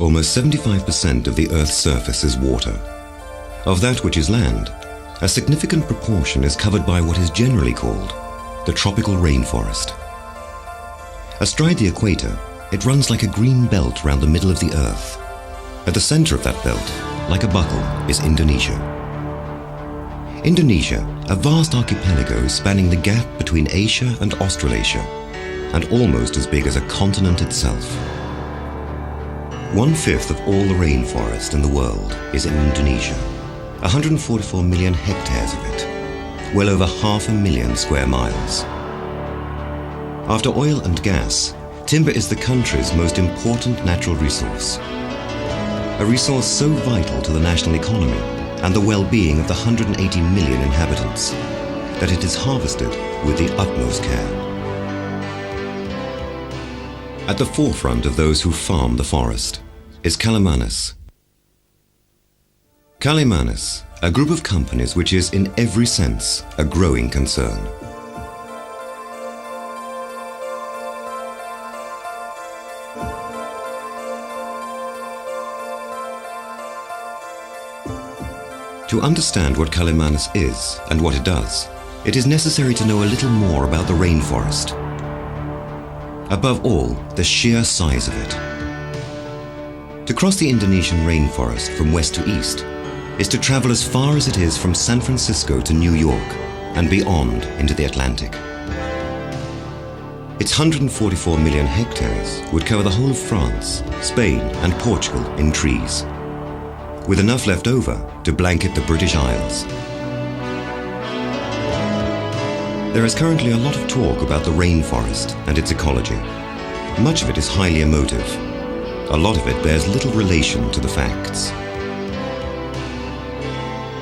Almost 75% of the Earth's surface is water. Of that which is land, a significant proportion is covered by what is generally called the tropical rainforest. Astride the equator, it runs like a green belt round the middle of the Earth. At the center of that belt, like a buckle, is Indonesia. Indonesia, a vast archipelago spanning the gap between Asia and Australasia, and almost as big as a continent itself. 1/5 of all the rainforest in the world is in Indonesia, 144 million hectares of it, well over 500,000 square miles. After oil and gas, timber is the country's most important natural resource. A resource so vital to the national economy and the well-being of the 180 million inhabitants that it is harvested with the utmost care. At the forefront of those who farm the forest is Kalimanis. Kalimanis, a group of companies which is in every sense a growing concern. To understand what Kalimanis is and what it does, it is necessary to know a little more about the rainforest. Above all, the sheer size of it. To cross the Indonesian rainforest from west to east is to travel as far as it is from San Francisco to New York and beyond into the Atlantic. Its 144 million hectares would cover the whole of France, Spain and Portugal in trees, with enough left over to blanket the British Isles. There is currently a lot of talk about the rainforest and its ecology. Much of it is highly emotive. A lot of it bears little relation to the facts.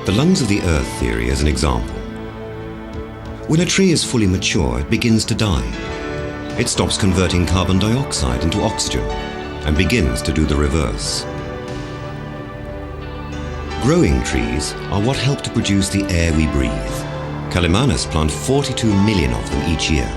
The lungs of the earth theory is an example. When a tree is fully mature, it begins to die. It stops converting carbon dioxide into oxygen and begins to do the reverse. Growing trees are what help to produce the air we breathe. Kalimanis plant 42 million of them each year.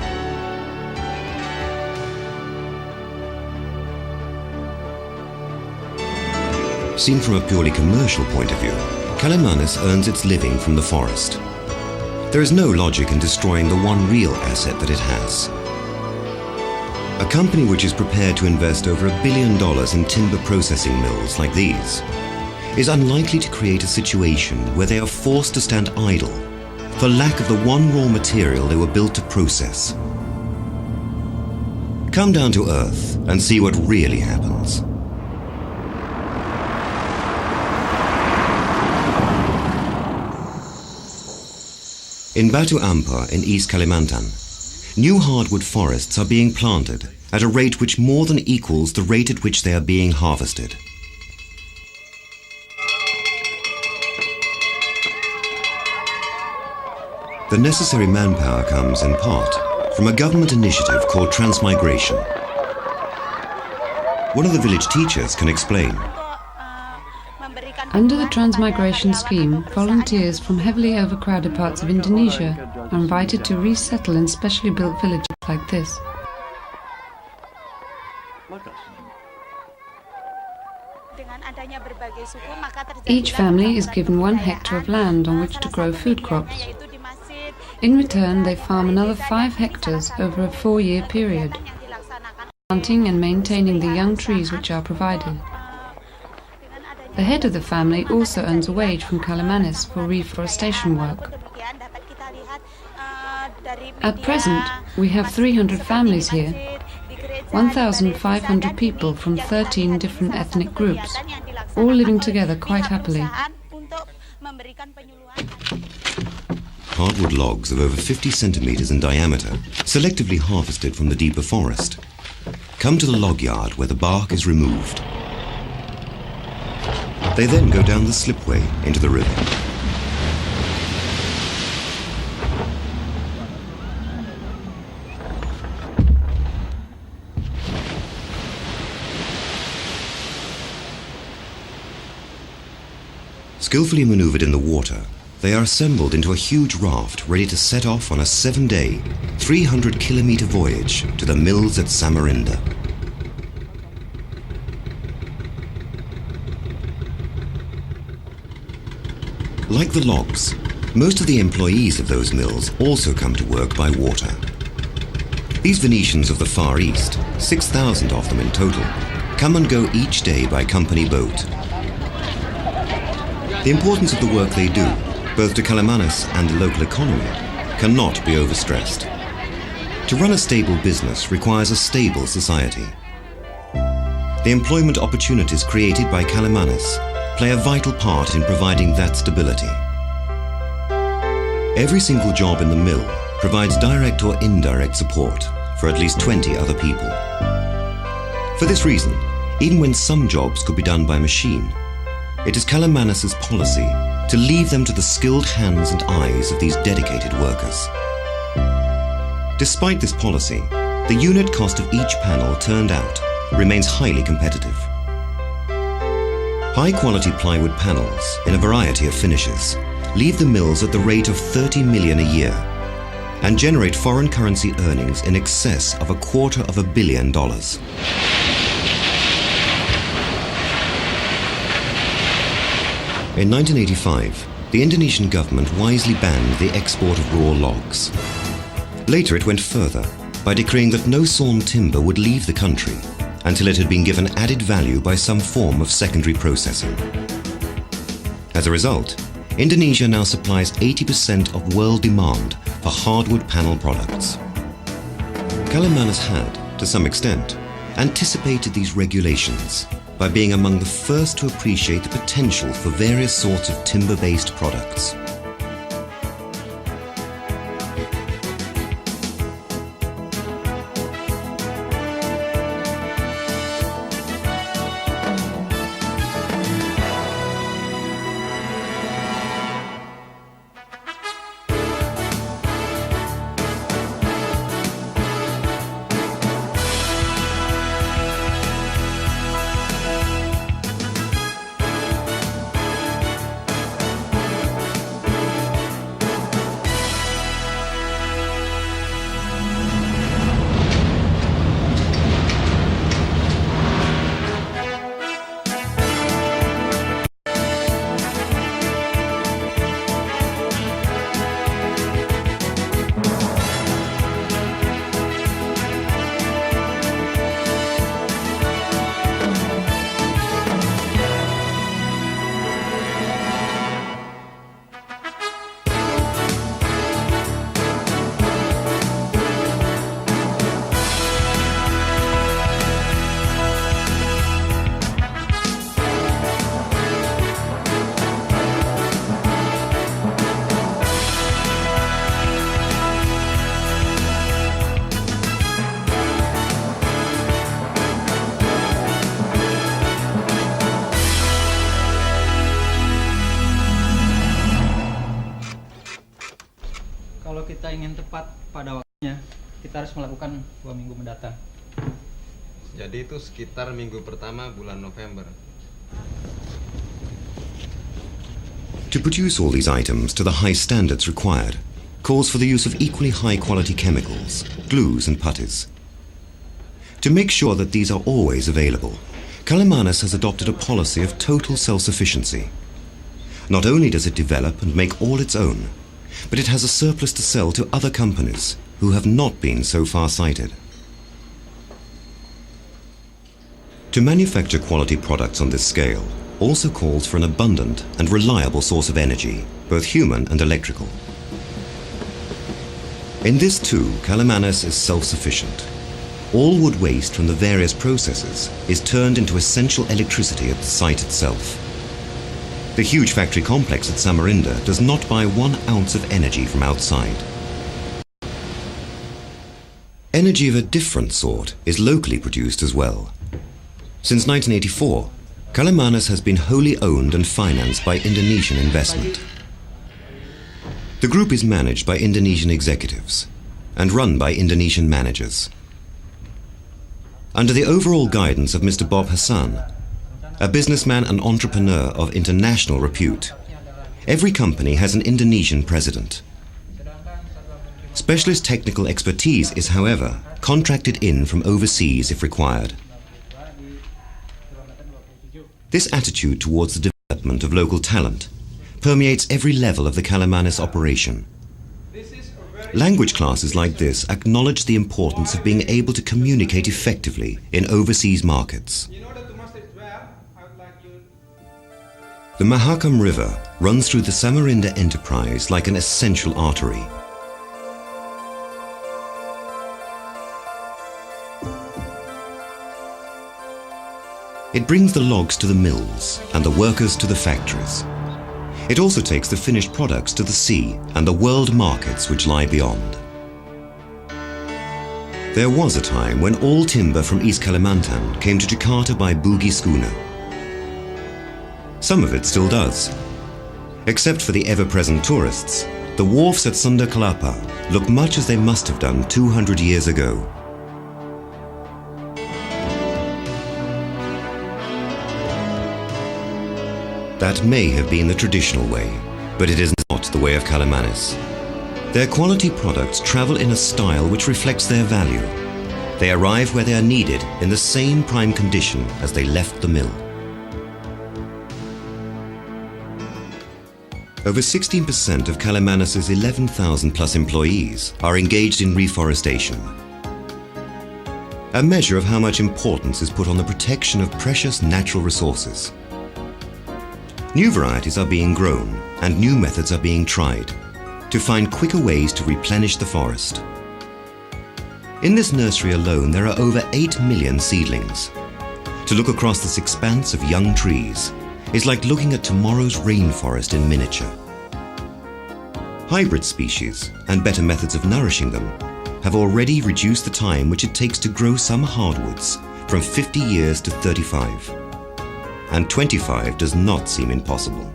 Seen from a purely commercial point of view, Kalimanis earns its living from the forest. There is no logic in destroying the one real asset that it has. A company which is prepared to invest over $1 billion in timber processing mills like these is unlikely to create a situation where they are forced to stand idle for lack of the one raw material they were built to process. Come down to earth and see what really happens. In Batu Ampar in East Kalimantan, new hardwood forests are being planted at a rate which more than equals the rate at which they are being harvested. The necessary manpower comes, in part, from a government initiative called transmigration. One of the village teachers can explain. Under the transmigration scheme, volunteers from heavily overcrowded parts of Indonesia are invited to resettle in specially built villages like this. Each family is given 1 hectare of land on which to grow food crops. In return, they farm another 5 hectares over a 4-year period, planting and maintaining the young trees which are provided. The head of the family also earns a wage from Kalimanis for reforestation work. At present, we have 300 families here, 1,500 people from 13 different ethnic groups, all living together quite happily. Hardwood logs of over 50 centimeters in diameter, selectively harvested from the deeper forest, come to the log yard where the bark is removed. They then go down the slipway into the river. Skillfully maneuvered in the water, they are assembled into a huge raft ready to set off on a 7-day, 300-kilometer voyage to the mills at Samarinda. Like the logs, most of the employees of those mills also come to work by water. These Venetians of the Far East, 6,000 of them in total, come and go each day by company boat. The importance of the work they do, both to Kalimanis and the local economy, cannot be overstressed. To run a stable business requires a stable society. The employment opportunities created by Kalimanis play a vital part in providing that stability. Every single job in the mill provides direct or indirect support for at least 20 other people. For this reason, even when some jobs could be done by machine, it is Kalimanis' policy to leave them to the skilled hands and eyes of these dedicated workers. Despite this policy, the unit cost of each panel turned out remains highly competitive. High-quality plywood panels in a variety of finishes leave the mills at the rate of 30 million a year and generate foreign currency earnings in excess of $250 million. In 1985, the Indonesian government wisely banned the export of raw logs. Later it went further by decreeing that no sawn timber would leave the country until it had been given added value by some form of secondary processing. As a result, Indonesia now supplies 80% of world demand for hardwood panel products. Kalimanis had, to some extent, anticipated these regulations by being among the first to appreciate the potential for various sorts of timber-based products. Kalau kita ingin tepat pada waktunya, kita harus melakukan 2 minggu mendatang. Jadi itu sekitar minggu pertama bulan November. To produce all these items to the high standards required calls for the use of equally high quality chemicals, glues and putties. To make sure that these are always available, Kalimanis has adopted a policy of total self-sufficiency. Not only does it develop and make all its own, but it has a surplus to sell to other companies who have not been so far-sighted. To manufacture quality products on this scale also calls for an abundant and reliable source of energy, both human and electrical. In this too, Kalimanis is self-sufficient. All wood waste from the various processes is turned into essential electricity at the site itself. The huge factory complex at Samarinda does not buy 1 ounce of energy from outside. Energy of a different sort is locally produced as well. Since 1984, Kalimanis has been wholly owned and financed by Indonesian investment. The group is managed by Indonesian executives and run by Indonesian managers. Under the overall guidance of Mr. Bob Hassan, a businessman and entrepreneur of international repute, every company has an Indonesian president. Specialist technical expertise is, however, contracted in from overseas if required. This attitude towards the development of local talent permeates every level of the Kalimanis operation. Language classes like this acknowledge the importance of being able to communicate effectively in overseas markets. The Mahakam River runs through the Samarinda enterprise like an essential artery. It brings the logs to the mills and the workers to the factories. It also takes the finished products to the sea and the world markets which lie beyond. There was a time when all timber from East Kalimantan came to Jakarta by boogie schooner. Some of it still does. Except for the ever-present tourists, the wharfs at Sunda Kelapa look much as they must have done 200 years ago. That may have been the traditional way, but it is not the way of Kalimanis. Their quality products travel in a style which reflects their value. They arrive where they are needed in the same prime condition as they left the mill. Over 16% of Kalimanis' 11,000 plus employees are engaged in reforestation. A measure of how much importance is put on the protection of precious natural resources. New varieties are being grown and new methods are being tried to find quicker ways to replenish the forest. In this nursery alone, there are over 8 million seedlings. To look across this expanse of young trees is like looking at tomorrow's rainforest in miniature. Hybrid species and better methods of nourishing them have already reduced the time which it takes to grow some hardwoods from 50 years to 35. And 25 does not seem impossible.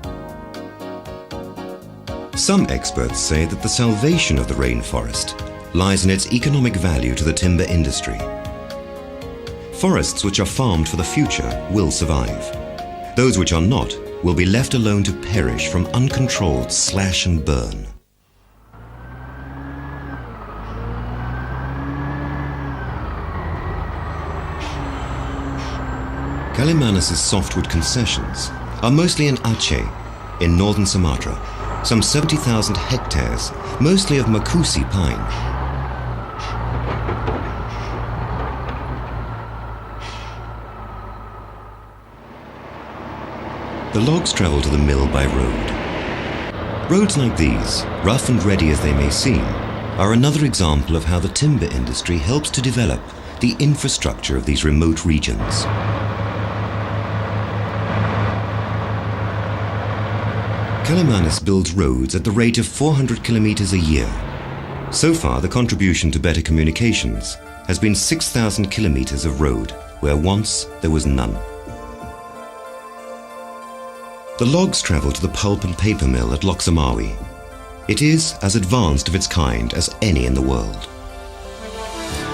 Some experts say that the salvation of the rainforest lies in its economic value to the timber industry. Forests which are farmed for the future will survive. Those which are not will be left alone to perish from uncontrolled slash and burn. Kalimanis' softwood concessions are mostly in Aceh, in northern Sumatra, some 70,000 hectares, mostly of Makusi pine. The logs travel to the mill by road. Roads like these, rough and ready as they may seem, are another example of how the timber industry helps to develop the infrastructure of these remote regions. Kalimanis builds roads at the rate of 400 kilometers a year. So far, the contribution to better communications has been 6,000 kilometers of road, where once there was none. The logs travel to the pulp and paper mill at Loksamawi. It is as advanced of its kind as any in the world.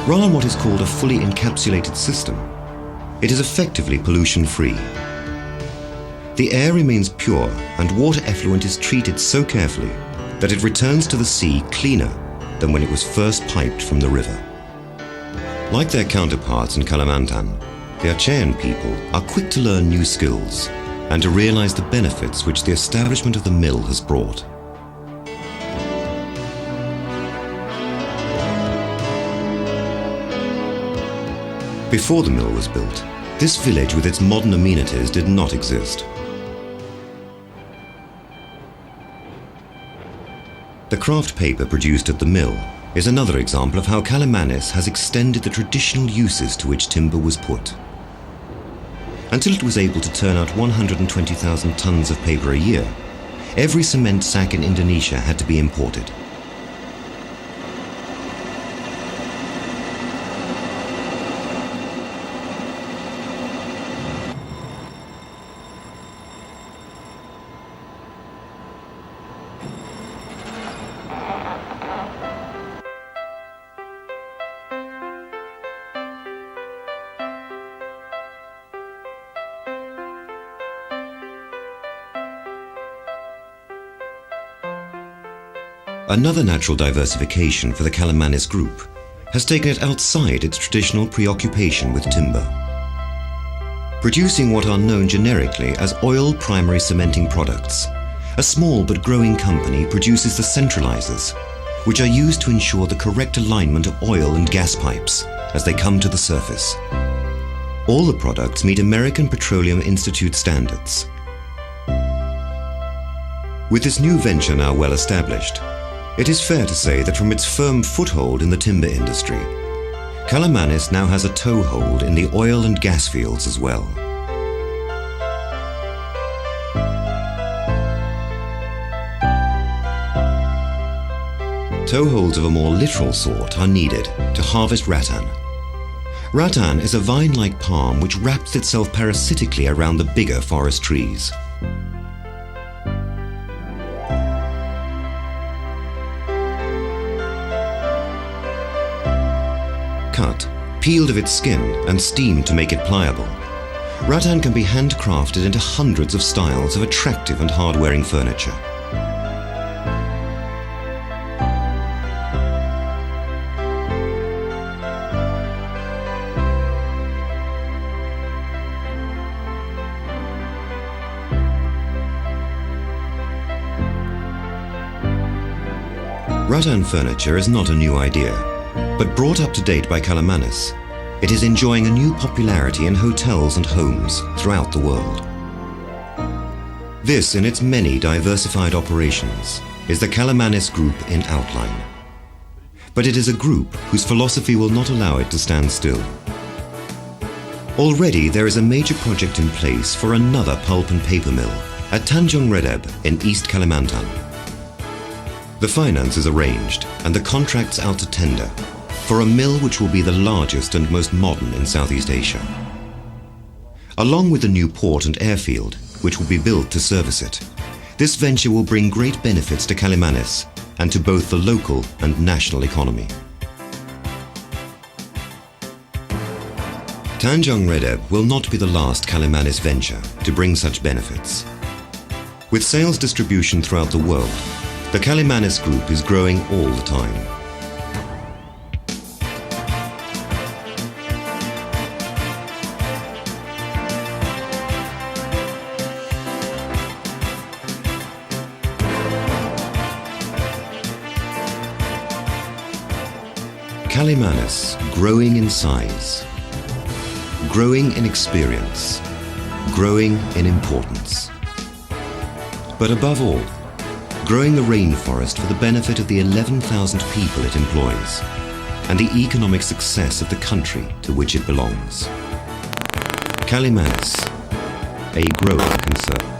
Run on what is called a fully encapsulated system, it is effectively pollution-free. The air remains pure and water effluent is treated so carefully that it returns to the sea cleaner than when it was first piped from the river. Like their counterparts in Kalimantan, the Aceh people are quick to learn new skills and to realize the benefits which the establishment of the mill has brought. Before the mill was built, this village with its modern amenities did not exist. The kraft paper produced at the mill is another example of how Kalimanis has extended the traditional uses to which timber was put. Until it was able to turn out 120,000 tons of paper a year, every cement sack in Indonesia had to be imported. Another natural diversification for the Kalimanis group has taken it outside its traditional preoccupation with timber. Producing what are known generically as oil primary cementing products, a small but growing company produces the centralizers, which are used to ensure the correct alignment of oil and gas pipes as they come to the surface. All the products meet American Petroleum Institute standards. With this new venture now well established, it is fair to say that from its firm foothold in the timber industry, Kalimanis now has a toehold in the oil and gas fields as well. Toeholds of a more literal sort are needed to harvest rattan. Rattan is a vine-like palm which wraps itself parasitically around the bigger forest trees. Cut, peeled of its skin and steamed to make it pliable, rattan can be handcrafted into hundreds of styles of attractive and hard-wearing furniture. Rattan furniture is not a new idea, but brought up to date by Kalimanis, it is enjoying a new popularity in hotels and homes throughout the world. This, in its many diversified operations, is the Kalimanis Group in outline. But it is a group whose philosophy will not allow it to stand still. Already there is a major project in place for another pulp and paper mill at Tanjung Redeb in East Kalimantan. The finance is arranged and the contracts out to tender for a mill which will be the largest and most modern in Southeast Asia. Along with the new port and airfield, which will be built to service it, this venture will bring great benefits to Kalimanis and to both the local and national economy. Tanjung Redeb will not be the last Kalimanis venture to bring such benefits. With sales distribution throughout the world, the Kalimanis Group is growing all the time. Kalimanis growing in size, growing in experience, growing in importance. But above all, growing the rainforest for the benefit of the 11,000 people it employs and the economic success of the country to which it belongs. Kalimanis, a growing concern.